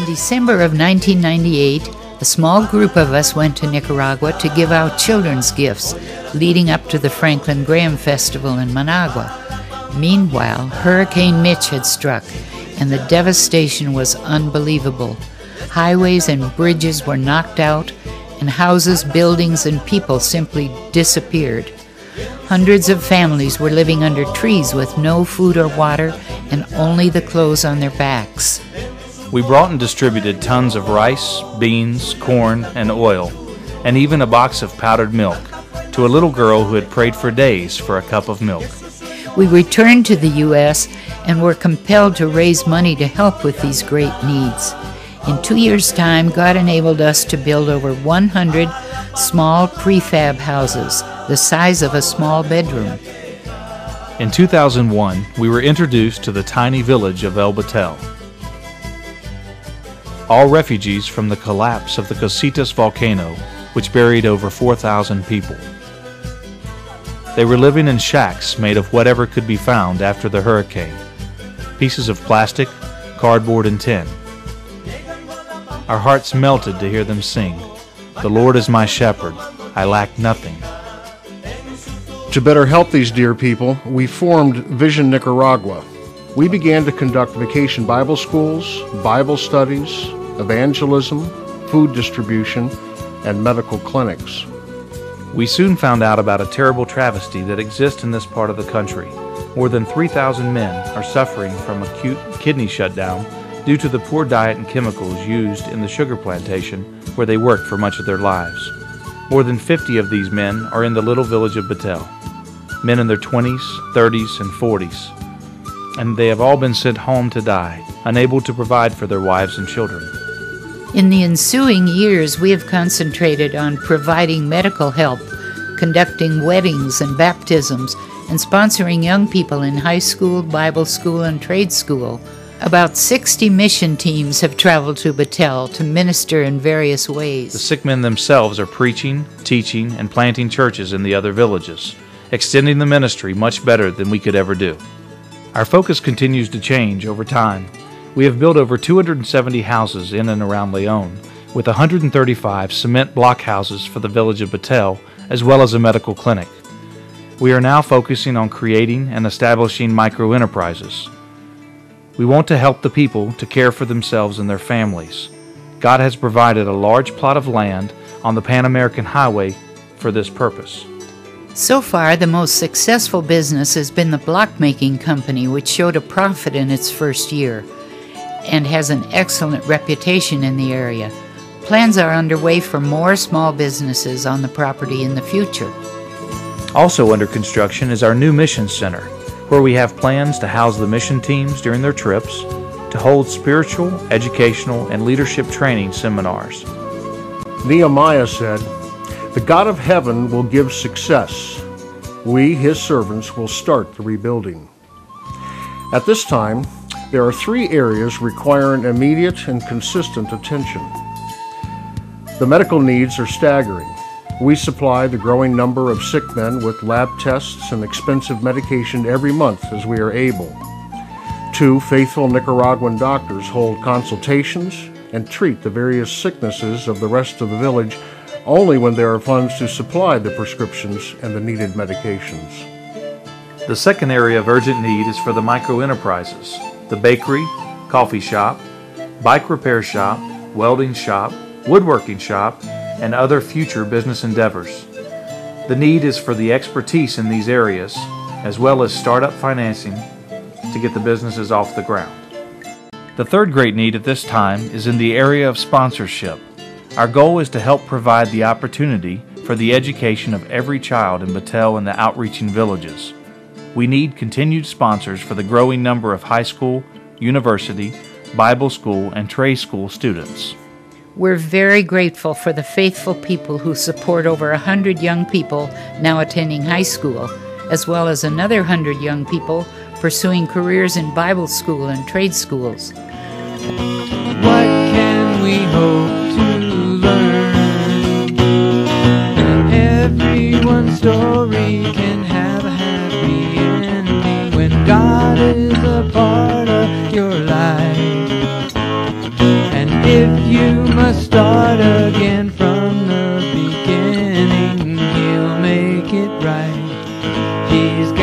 December of 1998, a small group of us went to Nicaragua to give out children's gifts leading up to the Franklin Graham Festival in Managua. Meanwhile, Hurricane Mitch had struck, and the devastation was unbelievable. Highways and bridges were knocked out, and houses, buildings, and people simply disappeared. Hundreds of families were living under trees with no food or water and only the clothes on their backs. We brought and distributed tons of rice, beans, corn, and oil, and even a box of powdered milk to a little girl who had prayed for days for a cup of milk. We returned to the U.S. and were compelled to raise money to help with these great needs. In 2 years' time, God enabled us to build over 100 small prefab houses, the size of a small bedroom. In 2001, we were introduced to the tiny village of El Batel. All refugees from the collapse of the Cositas volcano, which buried over 4,000 people. They were living in shacks made of whatever could be found after the hurricane, pieces of plastic, cardboard, and tin. Our hearts melted to hear them sing, "The Lord is my shepherd, I lack nothing." To better help these dear people, we formed Vision Nicaragua. We began to conduct vacation Bible schools, Bible studies, evangelism, food distribution, and medical clinics. We soon found out about a terrible travesty that exists in this part of the country. More than 3,000 men are suffering from acute kidney shutdown due to the poor diet and chemicals used in the sugar plantation where they worked for much of their lives. More than 50 of these men are in the little village of Batel, men in their 20s, 30s, and 40s, and they have all been sent home to die, unable to provide for their wives and children. In the ensuing years, we have concentrated on providing medical help, conducting weddings and baptisms, and sponsoring young people in high school, Bible school, and trade school. About 60 mission teams have traveled to Batel to minister in various ways. The sick men themselves are preaching, teaching, and planting churches in the other villages, extending the ministry much better than we could ever do. Our focus continues to change over time. We have built over 270 houses in and around Leon, with 135 cement block houses for the village of Batel, as well as a medical clinic. We are now focusing on creating and establishing micro-enterprises. We want to help the people to care for themselves and their families. God has provided a large plot of land on the Pan American Highway for this purpose. So far, the most successful business has been the block-making company, which showed a profit in its first year and has an excellent reputation in the area. Plans are underway for more small businesses on the property in the future. Also under construction is our new mission center, where we have plans to house the mission teams during their trips, to hold spiritual, educational, and leadership training seminars. Nehemiah said, "The God of heaven will give success. We, his servants, will start the rebuilding." At this time, there are 3 areas requiring immediate and consistent attention. The medical needs are staggering. We supply the growing number of sick men with lab tests and expensive medication every month as we are able. 2 faithful Nicaraguan doctors hold consultations and treat the various sicknesses of the rest of the village only when there are funds to supply the prescriptions and the needed medications. The second area of urgent need is for the micro-enterprises, the bakery, coffee shop, bike repair shop, welding shop, woodworking shop, and other future business endeavors. The need is for the expertise in these areas, as well as startup financing to get the businesses off the ground. The third great need at this time is in the area of sponsorship. Our goal is to help provide the opportunity for the education of every child in Batel and the outreaching villages. We need continued sponsors for the growing number of high school, university, Bible school, and trade school students. We're very grateful for the faithful people who support over 100 young people now attending high school, as well as another 100 young people pursuing careers in Bible school and trade schools. What can we hope to learn? Everyone's story can have a happy ending when God is a part of your life. And He's